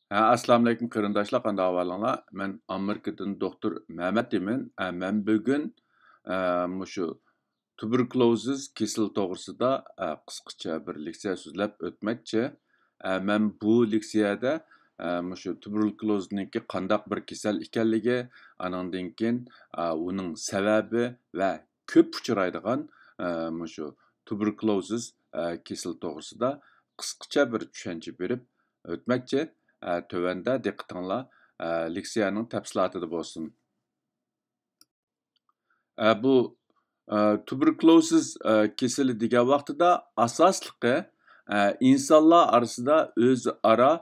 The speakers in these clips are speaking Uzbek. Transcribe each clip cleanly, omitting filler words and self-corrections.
Assalamu alaykum qarindoshlar, qanday ahvolinglar? Men Amerikadan doktor Mehmet emin. Men bugun mushu tuberkulozis kasali to'g'risida qisqacha bir leksiya so'zlab o'tmoqchi. Men bu leksiyada mushu tuberkulozniki qandaq bir kasal ekanligi, anandan keyin uning sababi va ko'p uchraydigan mushu tuberkulozis kasali to'g'risida qisqacha bir tushuncha berib o'tmoqchi. Tövəndə diqqətinizlər leksiyanın təfsilatı bolsun. Bu tuberkulozis kesili degan vaqtida asosliqi insonlar orasida o'zaro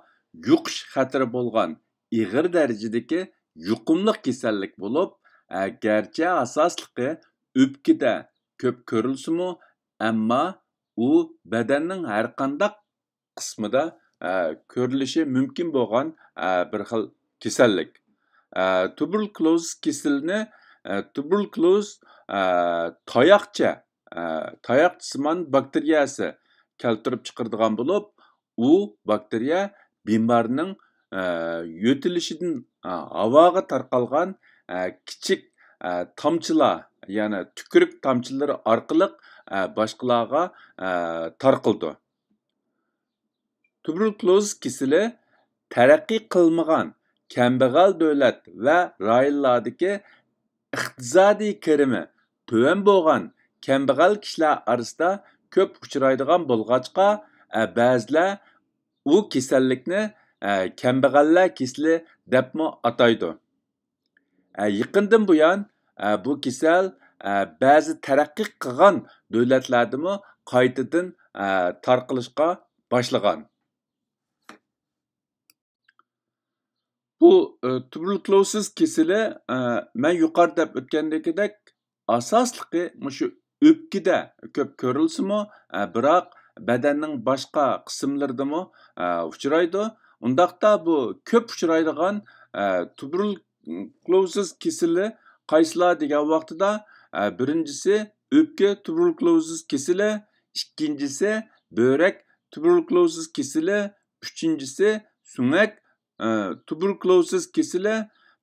yuqish xatiri bo'lgan ig'ir darajadagi yuqumli kasallik bo'lib, garchi asosliqi o'pkida ko'p ko'rilsa-mu, ammo u badanning har qanday qismida ko'rilishi mumkin bo'lgan bir xil kasallik. Tuberkuloz kasalini tuberkuloz tayoqsimon bakteriyasi keltirib chiqaradigan bo'lib, u bakteriya bemorning yo'tilishidan havoga tarqalgan kichik tomchilar, ya'ni tükürük tomchilari orqali boshqalarga tarqaldi. Tuberkuloz kasali taraqqiy qilmagan kambag'al davlat va rayonlardagi iqtisodiy kirimi to'van bo'lgan kambag'al kishilar orasida ko'p uchraydigan bo'lg'achqa, ba'zilar u kasallikni kambag'allar kasali debmi ataydi. Yaqindan buyon bu kasal ba'zi taraqqiy qilgan davlatlardami qaytadan tarqalishga boshlagan. Bu tuberkulozis kasali men yuqorida o'tgandagidek asosliqi mushu o'pkida ko'p ko'rilsa-mu, biroq badanning boshqa qismlaridami uchraydi. Undaqda bu ko'p uchraydigan tuberkulozis kasali qaysilar degan vaqtida birinchisi o'pka tuberkulozis kasali, ikkinchisi böbrek tuberkulozis kasali, uchinchisi sumak tuberkulozis kasali,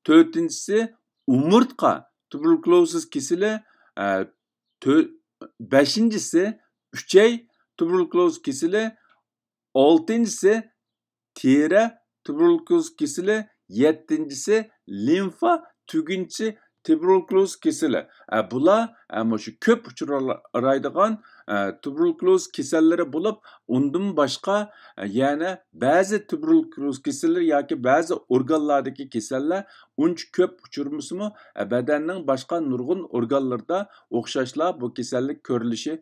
to'rtinchisi umurtqa tuberkulozis kasali, beshinchisi uchay tuberkuloz kasali, oltinchisi teri tuberkuloz kasali, yettinchisi limfa tugunchi tuberkuloz kasali. Bular shu ko'p uchraydigan tuberkuloz kasallari bo'lib, undan boshqa yana ba'zi tuberkuloz kasallari yoki ba'zi organlardagi kasallar uncha ko'p uchirmasa-mu, badanning boshqa nurg'un organlarida o'xshashlar bu kasallik ko'rilishi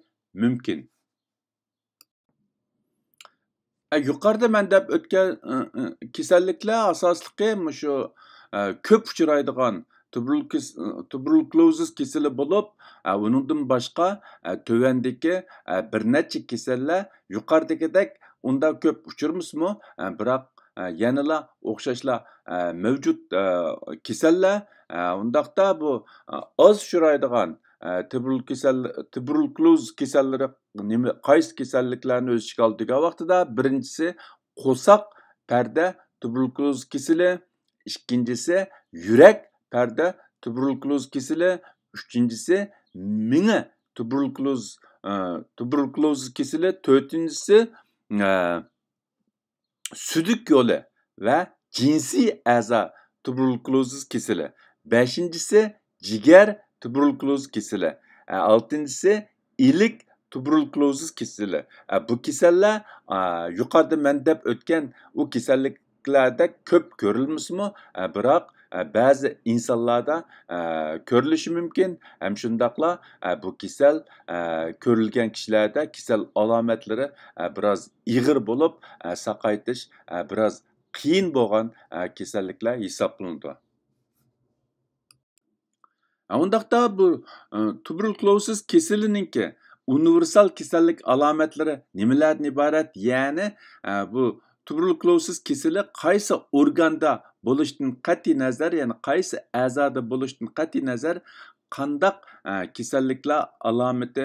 mumkin. Yuqorida men deb o'tgan kasalliklar asosliqi shu ko'p uchraydigan tuberkulozis kasali bo'lib, uningdan boshqa tövəndəki bir necha kasallar yuqoridagidek unda ko'p uchurmasmi, biroq yanala o'xshashlar mavjud kasallar. Undaqda bu oz uchraydigan tuberkuloz kasallari qaysi kasalliklarni o'z ichiga oladi degan vaqtida birinchisi qo'saq parda tuberkuloz kasali, ikkinchisi yurak parda tuberkuloz kasali, uchinchisi miya tuberkuloz kasali, to'rtinchisi sudik yo'li va jinsiy a'zo tuberkulozis kasali, beshinchisi jigar tuberkuloz kasali, oltinchisi ilik tuberkulozis kasali. Bu kasallar yuqorida men deb o'tgan u kasalliklarda ko'p ko'rilmasa-mu, biroq ba'zi insonlarda ko'rilishi mumkin. Ham shundaqla bu kasal ko'rilgan kishilarda kasal alomatlari biroz ig'ir bo'lib, saqaytish biroz qiyin bo'lgan kasalliklar hisoblanadi. Undaqda bu tuberkulozis kasaliningki universal kasallik alomatlari nimalardan iborat? Ya'ni bu tuberkulozis kasali qaysi organda bo'lishdan qat'iy nazar, ya'ni qaysi a'zoda bo'lishdan qat'iy nazar qandaq kasalliklar alomati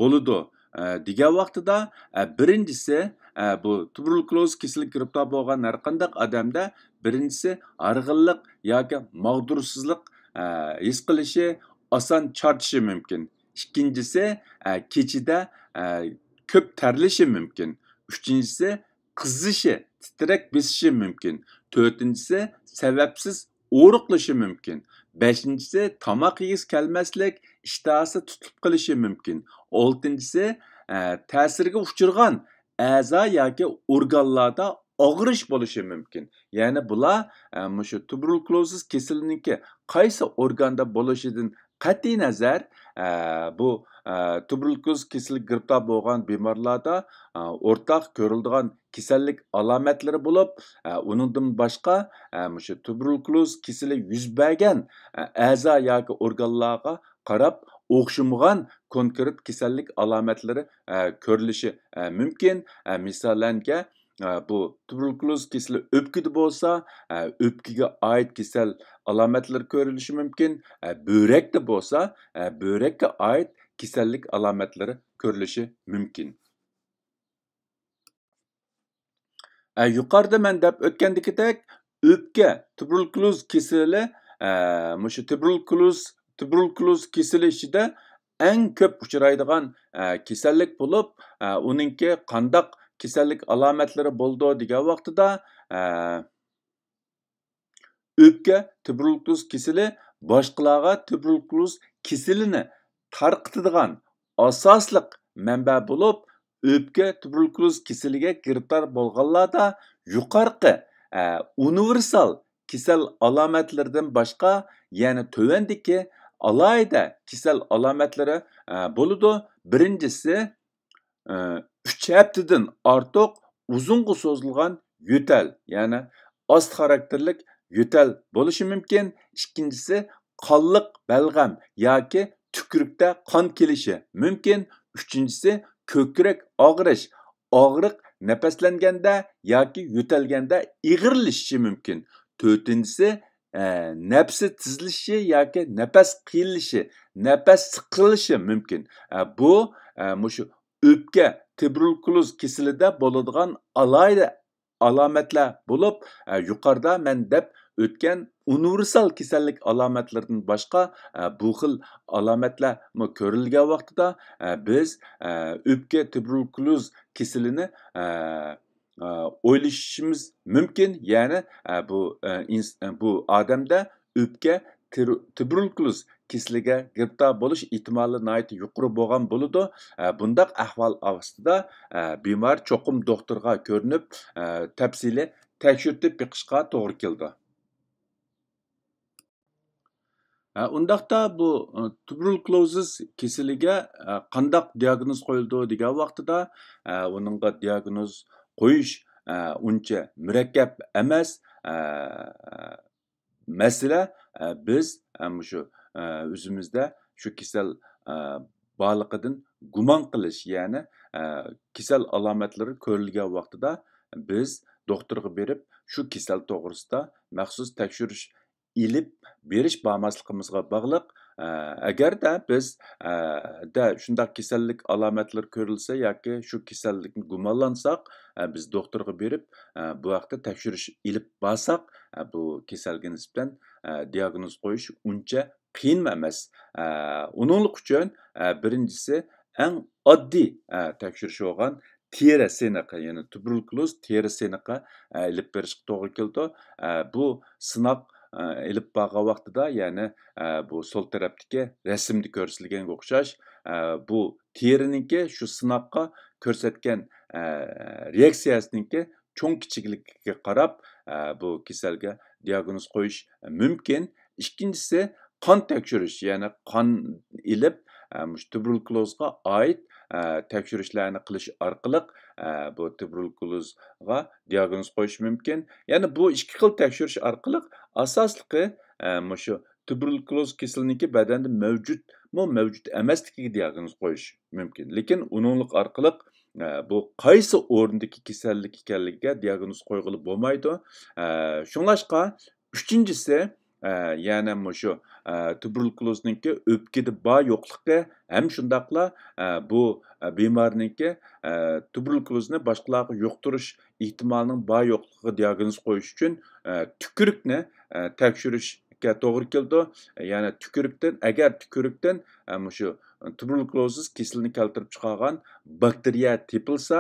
bo'ladi degan vaqtida birinchisi bu tuberkuloz kasallik giribdor bo'lgan har qanday odamda birinchisi arg'inliq yoki mag'dursizlik his qilishi oson charchishi mumkin. İkincisi kechida ko'p terlishi mumkin. Uchinchisi qizishi, titrek besishi mumkin. To'rtinchisi sababsiz o'riqlishi mumkin. Beshinchisi tomoq yegisi kelmaslik, ishtahasi tutib qilishi mumkin. Oltinchisi ta'sirga uchirgan a'zo yoki organlarda og'rish bo'lishi mumkin. Ya'ni bular shu tuberkulozis kasallikniki qaysi organda bo'lishidan qat'iy nazar bu tuberkuloz kasallik giribdor bo'lgan bemorlarda o'rtaq ko'riladigan kasallik alomatlari bo'lib, uningdan boshqa shu tuberkuloz kasallik yuz bergan a'zo yoki organlarga qarab o'xshamagan konkret kasallik alomatlari ko'rilishi mumkin. Misollarga bu tuberkuloz kasallik o'pkada bo'lsa, o'pkaga oid kasal alomatlar ko'rilishi mumkin. Börekdə bo'lsa, börekə oid kasallik alomatlari ko'rilishi mumkin. Yuqorida men deb o'tgandekidek, o'pka tuberkuloz kasali shu tuberkuloz kasali ichida eng ko'p uchraydigan kasallik bo'lib, uningki qandaq kasallik alomatlari bo'ldi degan vaqtida o'pka tuberkuloz kasali boshqalarga tuberkuloz kasalini tarqitadigan asosliq manba bo'lib, o'pka tuberkuloz kasaliga giribdor bo'lganlarda yuqorqi universal kasal alomatlaridan boshqa yana tövendeki alayda kasal alomatlari bo'ladi. Birinchisi 3 haftadan ortiq uzunga so'zilgan yo'tal, ya'ni ost xarakterlik yo'tal bo'lishi mumkin. Ikkinchisi qonliq balg'am yoki tükürükdə qon kelishi mumkin. Uchinchisi ko'krak og'rish, og'riq nafaslanganda yoki yo'talganda ig'irlashishi mumkin. To'rtinchisi nafsi tizilishi yoki nafas qiyilishi, nafas siqilishi mumkin. Bu shu o'pka tuberkuloz kasalida bo'ladigan alayda alomatlar bo'lib, yuqorida men deb o'tgan universal kasallik alomatlaridan boshqa bu xil alomatlar ko'rilgan vaqtida biz o'pka tuberkuloz kasalini o'ylashimiz mumkin. Ya'ni bu odamda o'pka tuberkuloz kasalligiga giribdor bo'lish ehtimoli nihoyat yuqori bo'lgan bo'ladi. Bundaq ahvol ostida bemor cho'qim doktorga ko'rinib, tafsili tekshirtib beqishga to'g'ri keldi. Undaqda bu tuberkulozis kasalligiga qandaq diagnoz qo'yildi degan vaqtida uningga diagnoz qo'yish uncha murakkab emas. Masala biz shu o'zimizda shu kasal borligidan gumon qilish, ya'ni kasal alomatlari ko'rilgan vaqtida biz doktorga berib shu kasal to'g'risida maxsus tekshirish ilib berish bormasligimizga bog'liq. Agarda biz shunday kasallik alomatlari ko'rilsa yoki shu kasallikni gumonlansak, biz doktorga berib bu vaqtda tekshirish ilib borsak, bu kasalga nisbatan diagnoz qo'yish uncha qiyin emas. Uninglik uchun birinchisi eng oddiy tekshirish bo'lgan teri siniqi, ya'ni tuberkuloz teri siniqi ilib berishga to'g'ri keldi. Bu sinoq ilib borgan vaqtida, ya'ni bu sol tarafdagi rasmda ko'rsatilganga o'xshash bu terininki shu sinoqqa ko'rsatgan reaksiyasiniki cho'ng kichikligiga qarab bu kasalga diagnoz qo'yish mumkin. Ikkinchisi qon tekshirish, ya'ni qon ilib tuberkulozga oid tekshirishlarni qilish orqali bu tuberkulozga diagnoz qo'yish mumkin. Ya'ni bu ikki xil tekshirish orqali asosliqi shu tuberkuloz kasalniki badanda mavjud emasligiga diagnoz qo'yish mumkin. Lekin uninglik orqali bu qaysi o'rindagi kasallik ekanligiga diagnoz qo'yg'ili bo'lmaydi. Shunlashqa uchinchisi yana mushu tuberkulozninki o'pkada bor yo'qligi ham shundaqla bu bemorninki tuberkulozni boshqalarga yuqtirish ehtimolining bor yo'qligiga diagnoz qo'yish uchun tükürükni tekshirishga to'g'ri keldi. Ya'ni tükürükdan agar tükürükdan mushu tuberkulozsiz kasallikni keltirib chiqargan bakteriya tepilsa,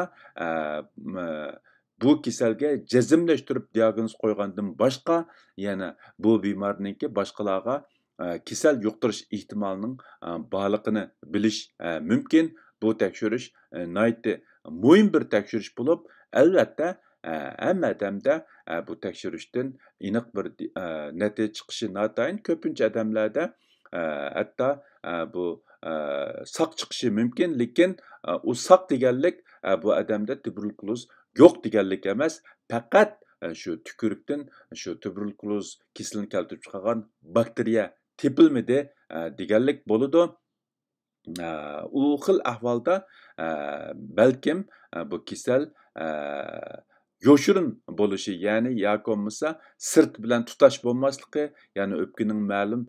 bu kasalga jazmlashtirib diagnoz qo'ygandan boshqa yana bu bemorninki boshqalarga kasal yuqtirish ehtimolining borligini bilish mumkin. Bu tekshirish nihoyatda muhim bir tekshirish bo'lib, albatta hamma odamda bu tekshirishdan aniq bir natija chiqishi notayin. Ko'pincha odamlarda hatto bu saq chiqishi mumkin, lekin u saq deganlik bu odamda tuberkuloz yo'q deganlik emas, faqat shu tükürükdən shu tuberkuloz kasalini keltirib chiqargan bakteriya tepilmadi deganlik bo'ladi. U xil ahvolda balkim bu kasal yo'shirin bo'lishi, ya'ni yoki bo'lmasa sirt bilan tutash bo'lmasligi, ya'ni o'pkaning ma'lum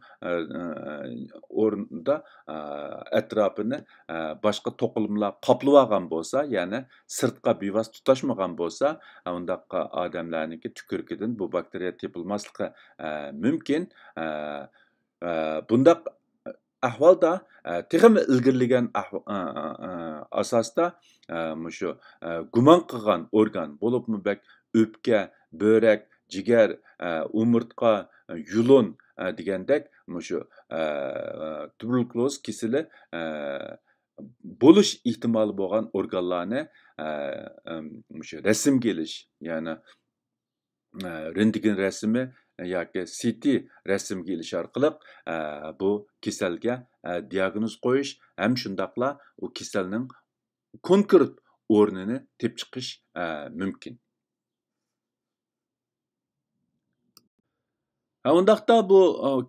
o'rinda atrofini boshqa to'qilimlar qoplab olgan bo'lsa, ya'ni sirtqa bevosita tutashmagan bo'lsa, undaqqa odamlarniki tükürükidan bu bakteriya tepilmasligi mumkin. Bundaq ahvolda texmi ilgirlagan asosda mushu gumon qilgan organ bo'libmi bak o'pka, böğrek, jigar, umurtqa, yulun degandek mushu tuberkuloz kasali bo'lish ehtimoli bo'lgan organlarni mushu rasmga elish, ya'ni rentgen rasmi yoki CT rasmga elish orqali bu kasalga diagnoz qo'yish ham shundaqla u kasalning konkret o'rnini tepib chiqish mumkin. Undaqda bu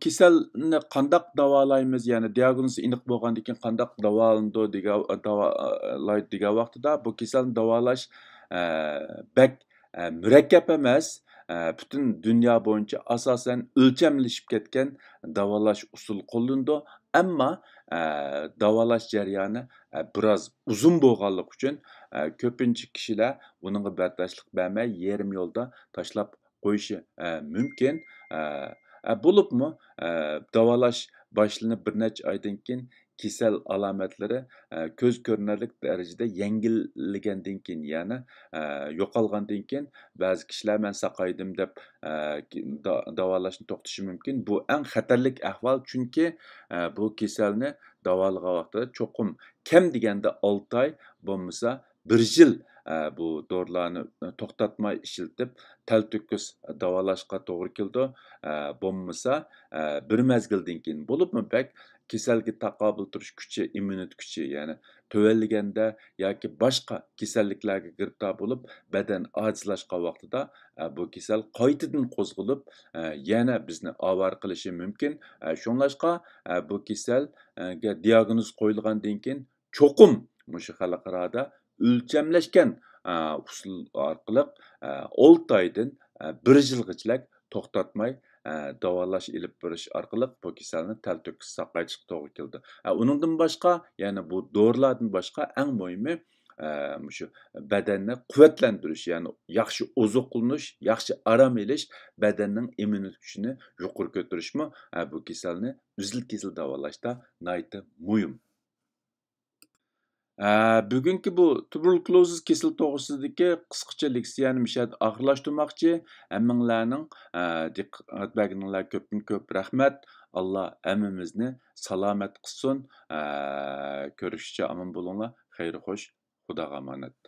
kasalni qandaq davolaymiz, ya'ni diagnozi aniq bo'lgandan keyin qandaq davolanadi degan vaqtida bu kasalni davolash bak murakkab emas. Bütün dünya bo'yicha asosan o'lchamlashib ketgan davolash usuli qo'llanadi, ammo davolash jarayoni biroz uzun bo'lganligi uchun ko'pincha kishilar buningga bardoshlik bermay yarim yo'lda tashlab qo'yishi mumkin. Bo'libmi davolash boshlanib bir necha oydan keyin kasal alomatlari ko'z ko'rinarli darajada yengillangandan keyin, ya'ni yo'qolgandan keyin ba'zi kishilar men saqaydim deb davolashni to'xtashi mumkin. Bu eng xatarlik ahvol, chunki bu kasalni davolagan vaqtida cho'qim kam deganda 6 oy bo'lmasa 1 yil bu dorilarni to'xtatmay ishlatib talto'kis davolashga to'g'ri keldi. Bo'lmasa bir mezgildan keyin bo'libmi bak kasalga taqobil turish kuchi, immunit kuchi, ya'ni tövəllaganda yoki boshqa kasalliklarga giribdor bo'lib badan ojizlashgan vaqtida bu kasal qaytadan qo'zg'alib yana bizni avor qilishi mumkin. Shunlashqa bu kasalga diagnoz qo'yilgandan keyin cho'qim mushu xalqaroda o'lchamlashgan usul orqali 6 oydan 1 yilgacha to'xtatmay davolash ilib berish orqali bu kasalni talto'kis saqaytishga to'g'ri keldi. Uningdan boshqa, ya'ni bu dorilardan boshqa eng muhimi shu badanni quvvatlantirish, ya'ni yaxshi oziqlanish, yaxshi arom olish, badanning immunit kuchini yuqori ko'tarishmi bu kasalni uzil-kesil davolashda nihoyatda muhim. Bugungi bu tuberkulozsiz kasal to'g'risidagi qisqacha leksiyani mishad oxirlashtirmoqchi. Hammanglarning diqqat berganinglar ko'p rahmat. Alloh hammamizni salomat qilsin. Ko'rishguncha omon bo'linglar. Xayr xo'sh. Xudoga omonat.